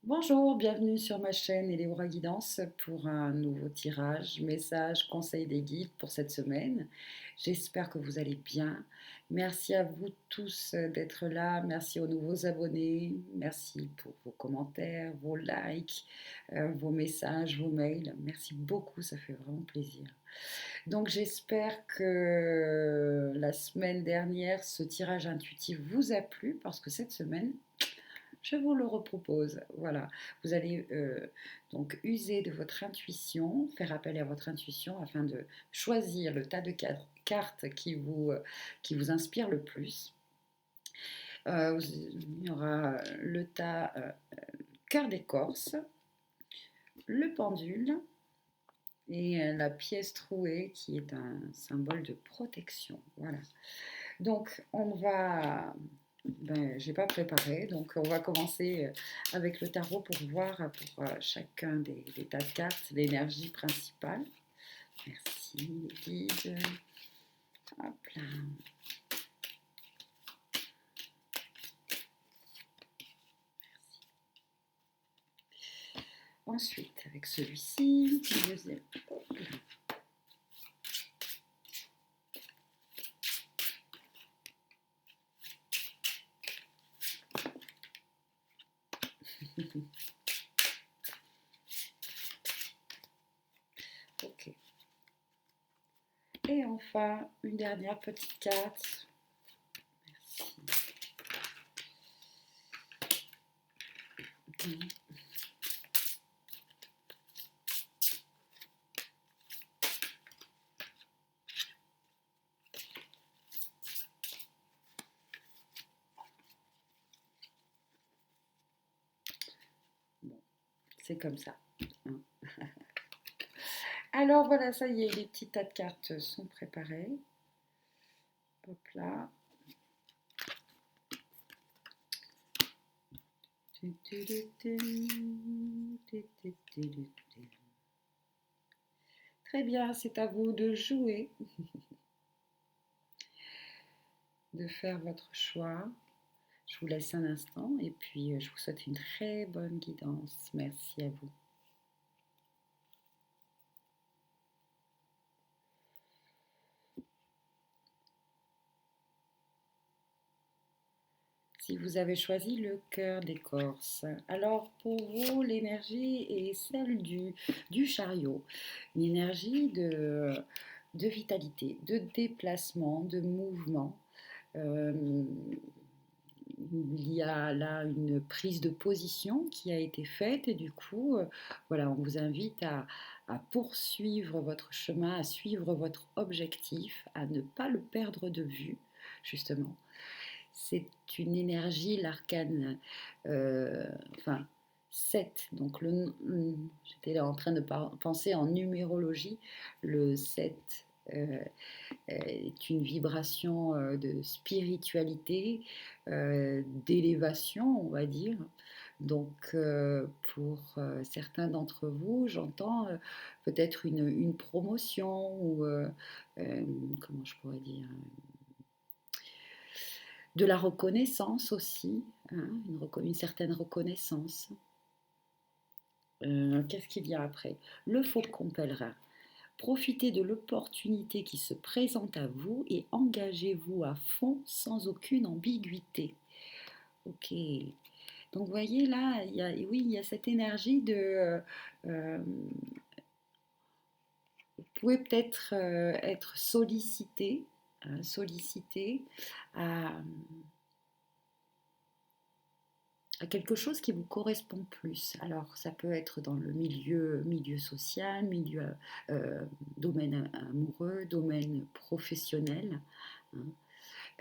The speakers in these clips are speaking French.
Bonjour, bienvenue sur ma chaîne Eleora Guidance pour un nouveau tirage, message, conseil des guides pour cette semaine. J'espère que vous allez bien. Merci à vous tous d'être là. Merci aux nouveaux abonnés. Merci pour vos commentaires, vos likes, vos messages, vos mails. Merci beaucoup, ça fait vraiment plaisir. Donc j'espère que la semaine dernière, ce tirage intuitif vous a plu parce que cette semaine, je vous le repropose. Voilà, vous allez donc user de votre intuition, faire appel à votre intuition afin de choisir le tas de cartes qui vous inspire le plus. Il y aura le tas cœur d'écorce, le pendule et la pièce trouée qui est un symbole de protection. Voilà. Donc, j'ai pas préparé, donc on va commencer avec le tarot pour voir pour chacun des tas de cartes l'énergie principale. Merci, les guides. Hop là. Ensuite, avec celui-ci, le deuxième. Hop là. Ok. Et enfin, une dernière petite carte. Merci. Bon, c'est comme ça. Hein. Alors voilà, ça y est, les petits tas de cartes sont préparés. Hop là. Très bien, c'est à vous de jouer, de faire votre choix. Je vous laisse un instant et puis je vous souhaite une très bonne guidance. Merci à vous. Si vous avez choisi le cœur d'écorce, alors pour vous, l'énergie est celle du chariot. Une énergie de vitalité, de déplacement, de mouvement. Euh, il y a là une prise de position qui a été faite et du coup, voilà, on vous invite à poursuivre votre chemin, à suivre votre objectif, à ne pas le perdre de vue, justement. C'est une énergie, l'arcane, enfin, 7. Donc, j'étais en train de penser en numérologie. Le 7 est une vibration de spiritualité, d'élévation, on va dire. Donc, pour certains d'entre vous, j'entends peut-être une promotion ou, comment je pourrais dire, de la reconnaissance aussi, hein, une certaine reconnaissance. Qu'est-ce qu'il y a après? Le faucon pèlerin. Profitez de l'opportunité qui se présente à vous et engagez-vous à fond sans aucune ambiguïté. Ok. Donc, vous voyez là, oui, il y a cette énergie de... vous pouvez peut-être être sollicité, sollicité à quelque chose qui vous correspond plus. Alors, ça peut être dans le milieu social, domaine amoureux, domaine professionnel, hein,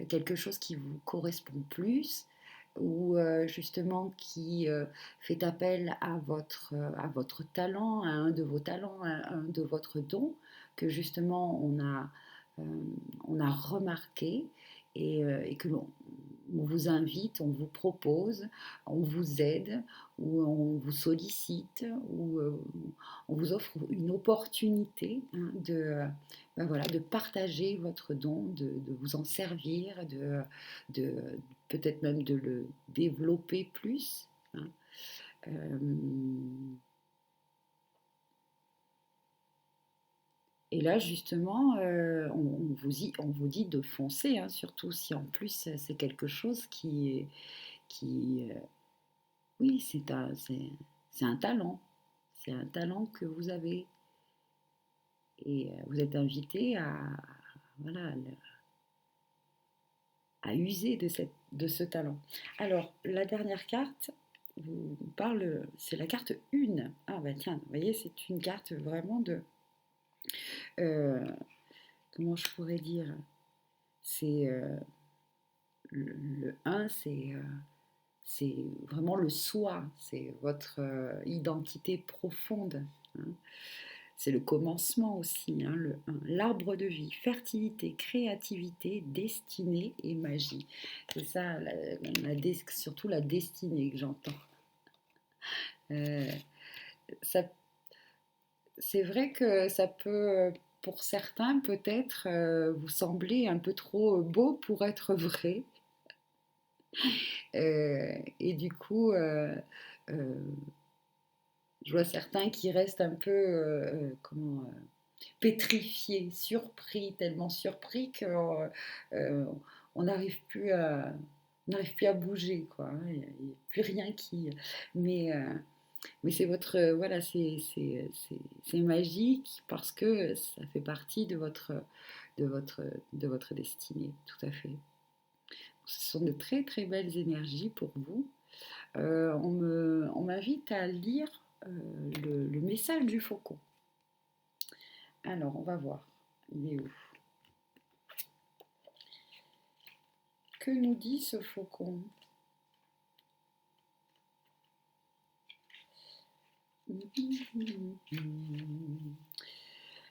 quelque chose qui vous correspond plus ou justement qui fait appel à votre talent, à un de vos talents, à un de votre don, que justement on a remarqué et que on vous invite, on vous propose, on vous aide, ou on vous sollicite, ou on vous offre une opportunité, hein, ben voilà, de partager votre don, de vous en servir, de peut-être même de le développer plus, hein. Euh, et là, justement, on vous dit de foncer, hein, surtout si en plus c'est quelque chose qui oui, c'est un talent. C'est un talent que vous avez. Et vous êtes invité voilà, à user de ce talent. Alors, la dernière carte vous parle, c'est la carte 1. Ah bah tiens, vous voyez, c'est une carte vraiment de... euh, comment je pourrais dire? C'est le 1, c'est vraiment le soi, c'est votre identité profonde, hein. C'est le commencement aussi, hein, le 1. L'arbre de vie, fertilité, créativité, destinée et magie. C'est ça, surtout la destinée que j'entends. Euh, ça, c'est vrai que ça peut, pour certains, peut-être vous sembler un peu trop beau pour être vrai. Et du coup, euh, je vois certains qui restent un peu, pétrifiés, surpris, tellement surpris qu'on n'arrive plus à bouger, quoi, hein. Il n'y a plus rien qui. Mais, mais c'est votre, voilà, c'est magique parce que ça fait partie de votre, de votre destinée, tout à fait. Ce sont de très très belles énergies pour vous. On m'invite à lire le message du faucon. Alors, on va voir. Il est où? Que nous dit ce faucon?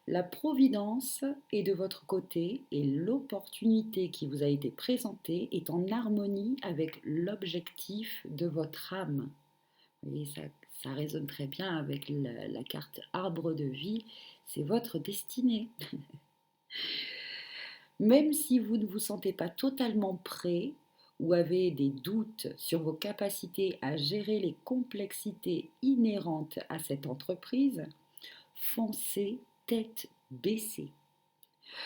La providence est de votre côté et l'opportunité qui vous a été présentée est en harmonie avec l'objectif de votre âme. Vous voyez, ça résonne très bien avec la carte arbre de vie. C'est votre destinée. Même si vous ne vous sentez pas totalement prêt ou avez des doutes sur vos capacités à gérer les complexités inhérentes à cette entreprise, foncez tête baissée.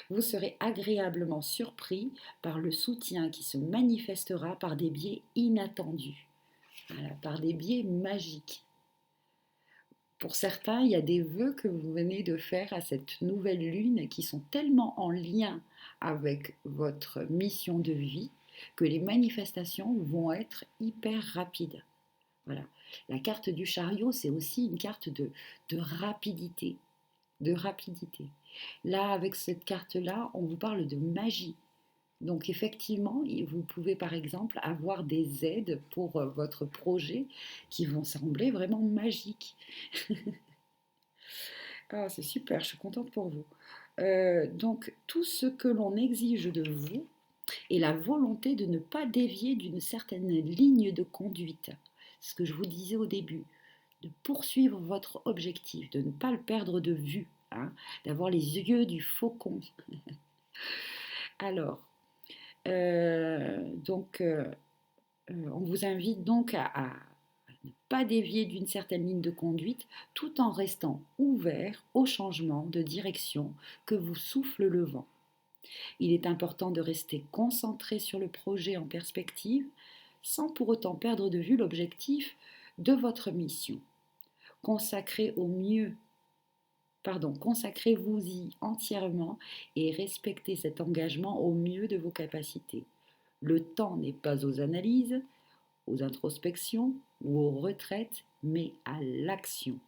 Vous serez agréablement surpris par le soutien qui se manifestera par des biais inattendus, voilà, par des biais magiques. Pour certains, il y a des vœux que vous venez de faire à cette nouvelle lune qui sont tellement en lien avec votre mission de vie que les manifestations vont être hyper rapides. Voilà. La carte du chariot, c'est aussi une carte de rapidité, de rapidité. Là, avec cette carte-là, on vous parle de magie. Donc effectivement, vous pouvez par exemple avoir des aides pour votre projet qui vont sembler vraiment magiques. Ah, c'est super, je suis contente pour vous. Donc, tout ce que l'on exige de vous est la volonté de ne pas dévier d'une certaine ligne de conduite. C'est ce que je vous disais au début, de poursuivre votre objectif, de ne pas le perdre de vue, hein, d'avoir les yeux du faucon. Alors, donc, on vous invite donc à ne pas dévier d'une certaine ligne de conduite tout en restant ouvert au changement de direction que vous souffle le vent. Il est important de rester concentré sur le projet en perspective sans pour autant perdre de vue l'objectif de votre mission. Consacrez-vous-y entièrement et respectez cet engagement au mieux de vos capacités. Le temps n'est pas aux analyses, aux introspections ou aux retraites, mais à l'action.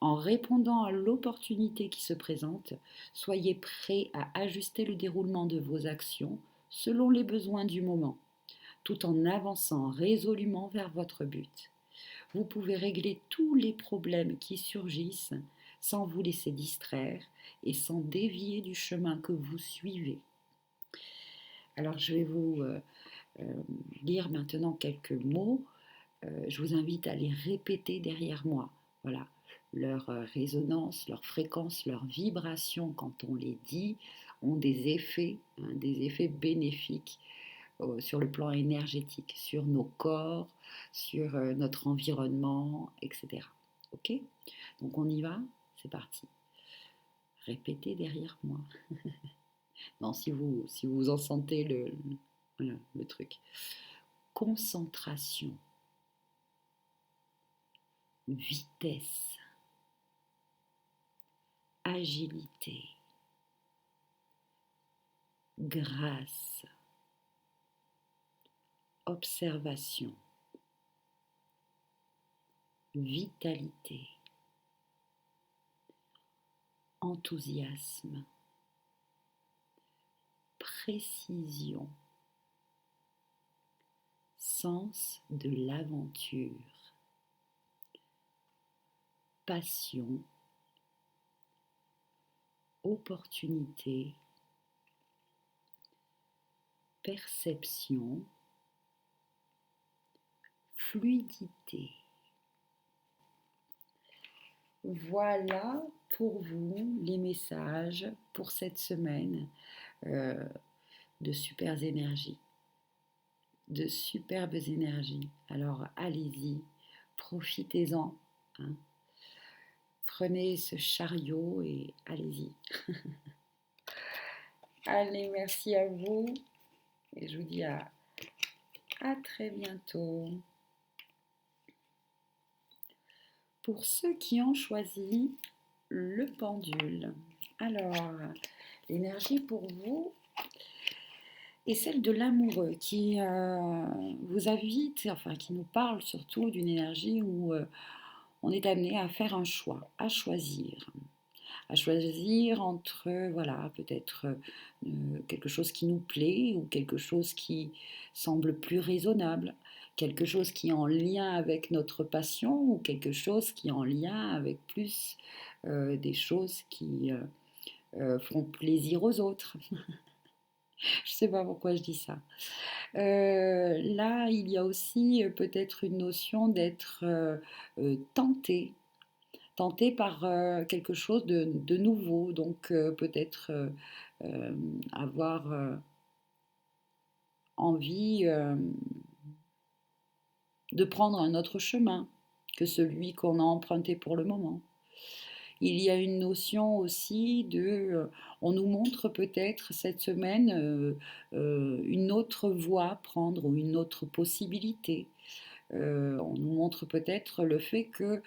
En répondant à l'opportunité qui se présente, soyez prêt à ajuster le déroulement de vos actions selon les besoins du moment, tout en avançant résolument vers votre but. Vous pouvez régler tous les problèmes qui surgissent sans vous laisser distraire et sans dévier du chemin que vous suivez. Alors je vais vous lire maintenant quelques mots. Je vous invite à les répéter derrière moi. Voilà, leur résonance, leur fréquence, leur vibration quand on les dit ont des effets bénéfiques sur le plan énergétique, sur nos corps, sur notre environnement, etc. Ok? Donc on y va, c'est parti. Répétez derrière moi. Non, si vous en sentez le truc. Concentration, vitesse, agilité, grâce, observation, vitalité, enthousiasme, précision, sens de l'aventure, passion, opportunité, perception, fluidité. Voilà pour vous les messages pour cette semaine euh, de super énergies, de superbes énergies. Alors allez-y, profitez-en, hein. Prenez ce chariot et allez-y. Allez, merci à vous et je vous dis à très bientôt. Pour ceux qui ont choisi le pendule, alors l'énergie pour vous est celle de l'amoureux qui vous invite, enfin qui nous parle surtout d'une énergie où on est amené à faire un choix, à choisir entre, voilà, peut-être quelque chose qui nous plaît ou quelque chose qui semble plus raisonnable, quelque chose qui est en lien avec notre passion ou quelque chose qui est en lien avec plus des choses qui font plaisir aux autres. Je ne sais pas pourquoi je dis ça. Là, il y a aussi peut-être une notion d'être tenté par quelque chose de nouveau, donc peut-être avoir envie de prendre un autre chemin que celui qu'on a emprunté pour le moment. Il y a une notion aussi on nous montre peut-être cette semaine une autre voie à prendre ou une autre possibilité. On nous montre peut-être le fait que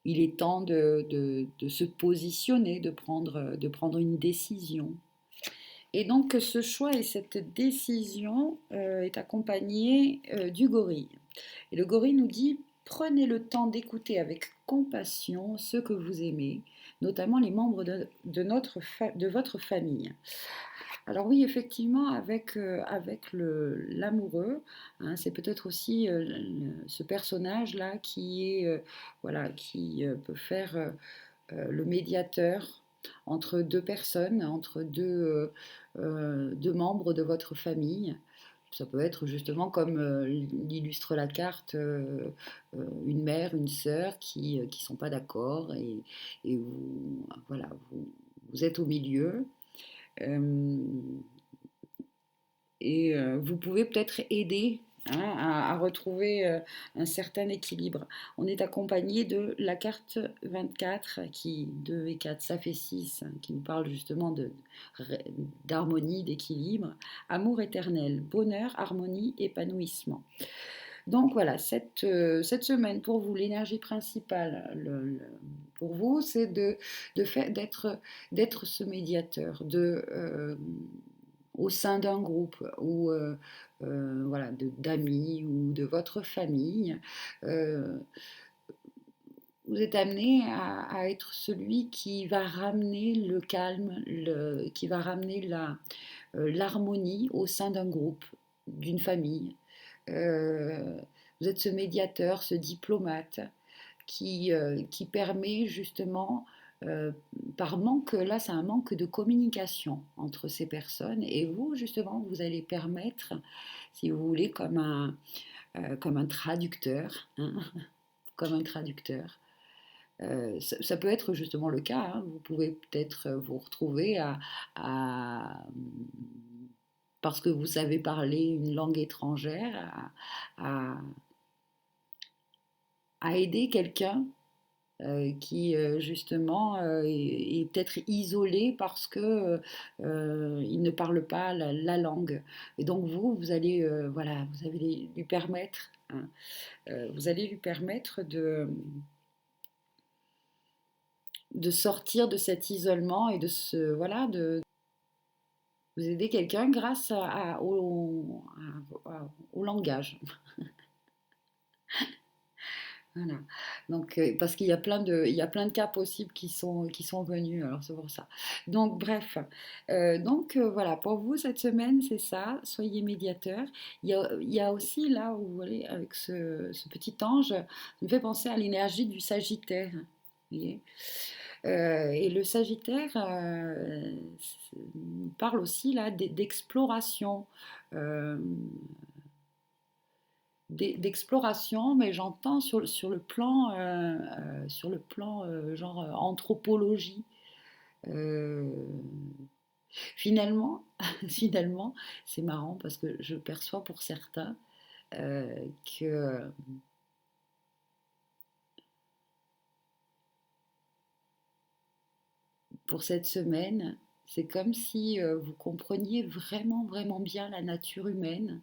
il est temps de se positionner, de prendre une décision. Et donc ce choix et cette décision est accompagné du gorille. Et le gorille nous dit: prenez le temps d'écouter avec compassion ceux que vous aimez, notamment les membres de votre famille. Alors oui, effectivement, avec l'amoureux, hein, c'est peut-être aussi ce personnage-là qui est, voilà, qui peut faire le médiateur entre deux personnes, entre deux membres de votre famille. Ça peut être justement comme l'illustre la carte, une mère, une sœur qui ne sont pas d'accord et vous, voilà, vous êtes au milieu. Euh, et vous pouvez peut-être aider, hein, à retrouver un certain équilibre. On est accompagné de la carte 24 qui 2 et 4, ça fait 6, hein, qui nous parle justement d'harmonie, d'équilibre, amour éternel, bonheur, harmonie, épanouissement. Donc voilà, cette semaine pour vous, l'énergie principale pour vous, c'est d'être ce médiateur, au sein d'un groupe ou voilà, d'amis ou de votre famille. euh, vous êtes amené à être celui qui va ramener le calme, qui va ramener l'harmonie au sein d'un groupe, d'une famille. Euh, vous êtes ce médiateur, ce diplomate qui permet justement, euh, par manque, là c'est un manque de communication entre ces personnes et vous justement vous allez permettre, si vous voulez, comme un traducteur, hein, comme un traducteur, Ça peut être justement le cas, hein. Vous pouvez peut-être vous retrouver parce que vous savez parler une langue étrangère, à aider quelqu'un qui justement est peut-être isolé parce que il ne parle pas la langue. Et donc vous allez, voilà, vous allez lui permettre, hein, vous allez lui permettre de sortir de cet isolement et de se, voilà, de vous aider quelqu'un grâce au langage. Voilà. Donc, parce qu'il y a il y a plein de cas possibles qui sont venus, alors c'est pour ça. Donc, bref. Voilà, pour vous, cette semaine, c'est ça, soyez médiateur. Il y a aussi là où vous voyez, avec ce petit ange, ça me fait penser à l'énergie du Sagittaire. Vous voyez. Et le Sagittaire parle aussi là d'exploration. Euh, d'exploration, mais j'entends sur le plan genre anthropologie. Euh, finalement, finalement, c'est marrant parce que je perçois pour certains euh, que pour cette semaine, c'est comme si vous compreniez vraiment, vraiment bien la nature humaine.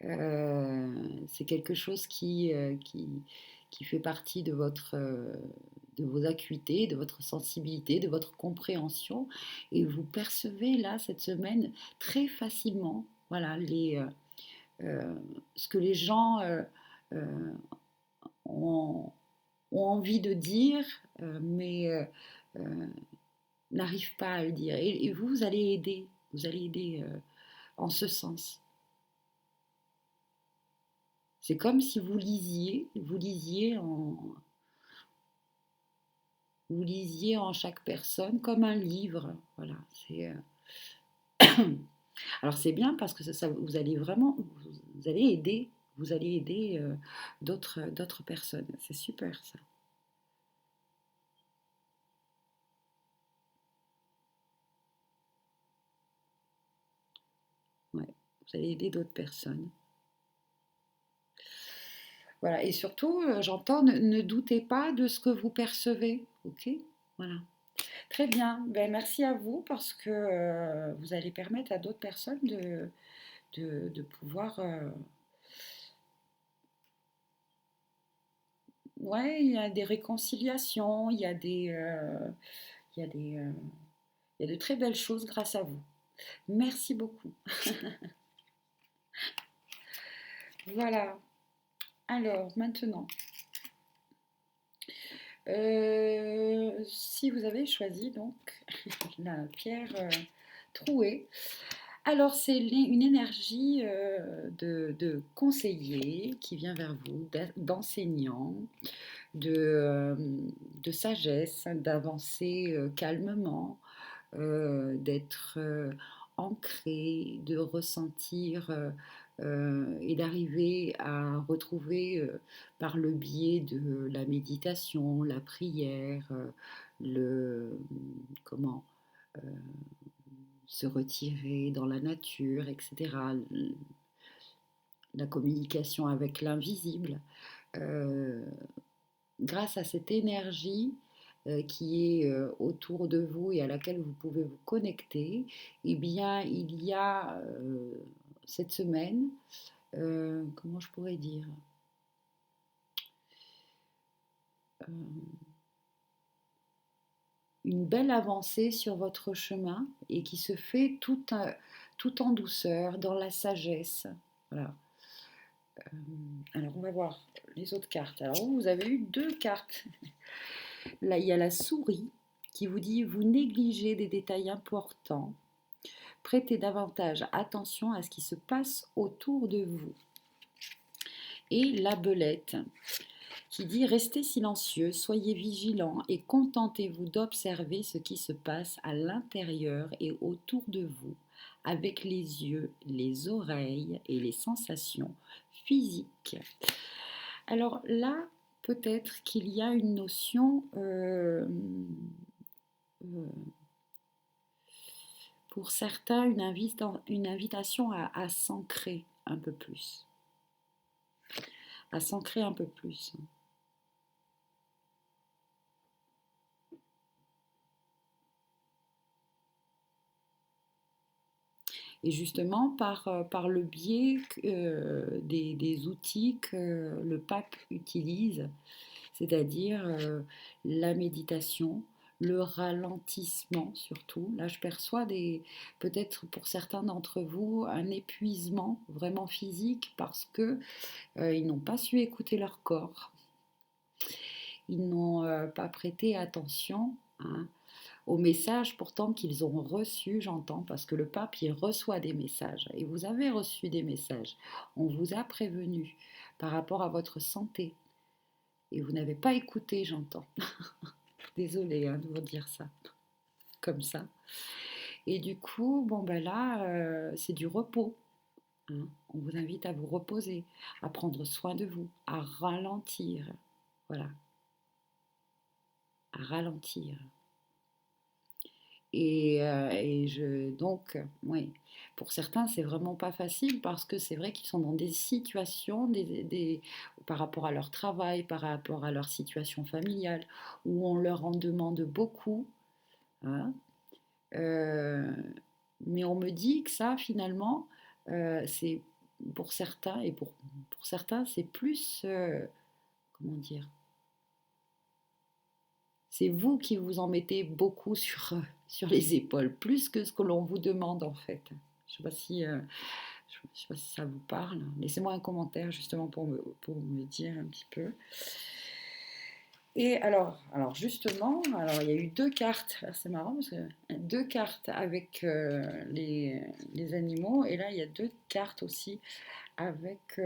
C'est quelque chose qui fait partie de de vos acuités, de votre sensibilité, de votre compréhension, et vous percevez là cette semaine très facilement, voilà, euh, ce que les gens euh, ont, ont envie de dire, mais euh, n'arrivent pas à le dire. Et vous, vous allez aider en ce sens. C'est comme si vous lisiez en chaque personne comme un livre. Voilà. Alors c'est bien parce que vous allez vraiment, vous allez aider d'autres personnes. C'est super ça. Ouais. Vous allez aider d'autres personnes. Voilà. Et surtout, j'entends, ne doutez pas de ce que vous percevez. Ok. Voilà. Très bien. Ben, merci à vous parce que vous allez permettre à d'autres personnes de pouvoir. Ouais, il y a des réconciliations, il y a il y a de très belles choses grâce à vous. Merci beaucoup. Voilà. Alors, maintenant, si vous avez choisi donc la pierre trouée, alors c'est une énergie de conseiller qui vient vers vous, d'enseignant, de, de sagesse, d'avancer calmement, d'être ancré, de ressentir et d'arriver à retrouver par le biais de la méditation, la prière, le comment euh, se retirer dans la nature, etc. La communication avec l'invisible. Euh, grâce à cette énergie qui est autour de vous et à laquelle vous pouvez vous connecter, eh bien, il y a cette semaine, comment je pourrais dire, euh, une belle avancée sur votre chemin et qui se fait tout en douceur, dans la sagesse. Voilà. Alors, on va voir les autres cartes. Alors, vous avez eu deux cartes. Là, il y a la souris qui vous dit vous négligez des détails importants. Prêtez davantage attention à ce qui se passe autour de vous. Et la belette qui dit restez silencieux, soyez vigilants et contentez-vous d'observer ce qui se passe à l'intérieur et autour de vous avec les yeux, les oreilles et les sensations physiques. Alors là, peut-être qu'il y a une notion euh, pour certains, une invitation à s'ancrer un peu plus, à s'ancrer un peu plus. Et justement, par le biais des outils que le pape utilise, c'est-à-dire la méditation, le ralentissement surtout. Là, je perçois peut-être pour certains d'entre vous un épuisement vraiment physique parce que ils n'ont pas su écouter leur corps, ils n'ont pas prêté attention, hein, aux messages pourtant qu'ils ont reçus, j'entends, parce que le pape, il reçoit des messages, et vous avez reçu des messages. On vous a prévenu par rapport à votre santé, et vous n'avez pas écouté, j'entends. Désolée hein, de vous dire ça, comme ça. Et du coup, bon ben là, c'est du repos, hein. On vous invite à vous reposer, à prendre soin de vous, à ralentir, voilà, à ralentir. Donc, oui, pour certains, c'est vraiment pas facile parce que c'est vrai qu'ils sont dans des situations, par rapport à leur travail, par rapport à leur situation familiale, où on leur en demande beaucoup, hein. Euh, mais on me dit que ça, finalement, c'est pour certains, et pour certains, c'est plus, comment dire, c'est vous qui vous en mettez beaucoup sur les épaules, plus que ce que l'on vous demande en fait. Je ne sais pas si, je sais pas si ça vous parle. Laissez-moi un commentaire justement pour me dire un petit peu. Et alors justement, alors il y a eu deux cartes, c'est marrant parce que deux cartes avec les animaux, et là il y a deux cartes aussi avec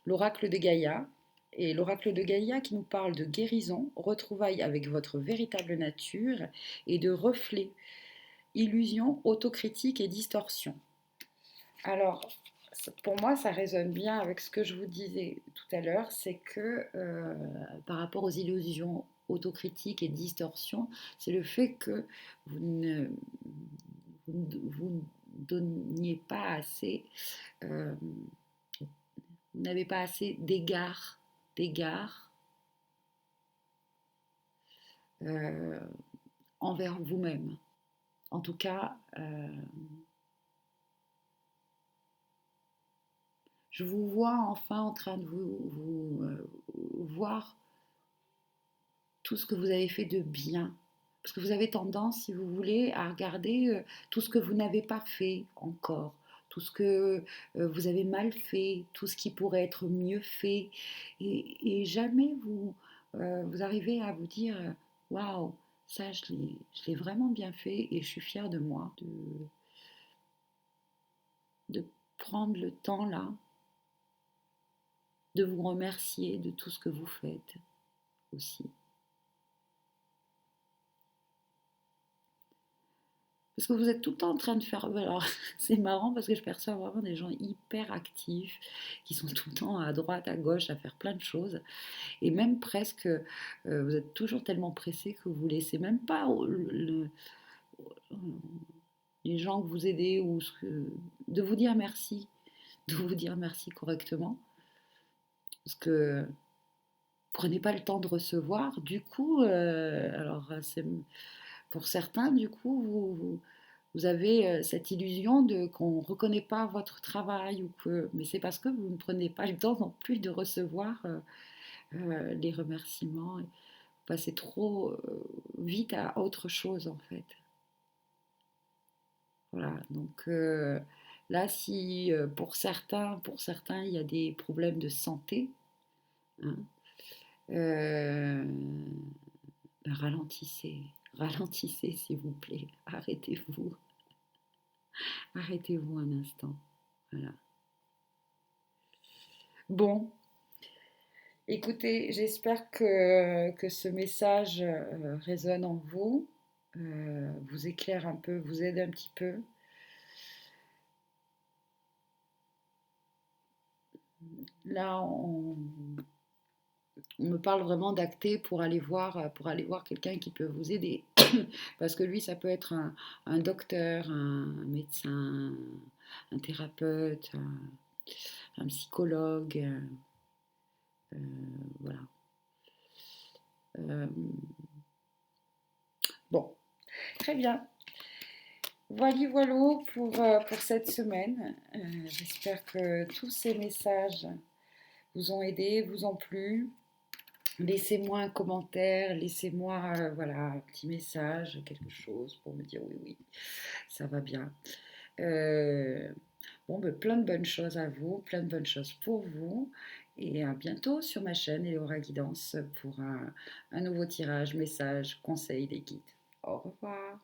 l'oracle de Gaïa. Et l'oracle de Gaïa qui nous parle de guérison, retrouvailles avec votre véritable nature et de reflets, illusions, autocritique et distorsion. Alors, pour moi, ça résonne bien avec ce que je vous disais tout à l'heure, c'est que par rapport aux illusions, autocritique et distorsion, c'est le fait que vous ne vous donniez pas assez, euh, vous n'avez pas assez d'égards euh, envers vous-même. En tout cas, je vous vois enfin en train de vous voir tout ce que vous avez fait de bien. Parce que vous avez tendance, si vous voulez, à regarder tout ce que vous n'avez pas fait encore, tout ce que vous avez mal fait, tout ce qui pourrait être mieux fait. Et jamais vous arrivez à vous dire, waouh, ça je l'ai vraiment bien fait et je suis fière de moi, de prendre le temps là, de vous remercier de tout ce que vous faites aussi. Parce que vous êtes tout le temps en train de faire. Alors, c'est marrant parce que je perçois vraiment des gens hyper actifs qui sont tout le temps à droite, à gauche, à faire plein de choses. Et même presque, vous êtes toujours tellement pressé que vous laissez même pas les gens que vous aidez de vous dire merci, de vous dire merci correctement. Parce que vous prenez pas le temps de recevoir. Du coup, alors c'est pour certains, du coup, vous avez cette illusion de qu'on ne reconnaît pas votre travail mais c'est parce que vous ne prenez pas le temps non plus de recevoir les remerciements. Vous passez trop vite à autre chose en fait. Voilà. Donc là, si pour certains, il y a des problèmes de santé, hein, euh, ben ralentissez, ralentissez s'il vous plaît. Arrêtez-vous, arrêtez-vous un instant. Voilà. Bon, écoutez, j'espère que ce message résonne en vous, vous éclaire un peu, vous aide un petit peu. Là, On me parle vraiment d'acter pour aller voir quelqu'un qui peut vous aider. Parce que lui, ça peut être un docteur, un médecin, un thérapeute, un psychologue. Euh, voilà. Euh, bon, très bien. Voilà, voilà pour cette semaine. J'espère que tous ces messages vous ont aidé, vous ont plu. Laissez-moi un commentaire, laissez-moi voilà, un petit message, quelque chose pour me dire oui, oui, ça va bien. Euh, bon, ben, plein de bonnes choses à vous, plein de bonnes choses pour vous. Et à bientôt sur ma chaîne Eleora Guidance pour un nouveau tirage, message, conseil des guides. Au revoir.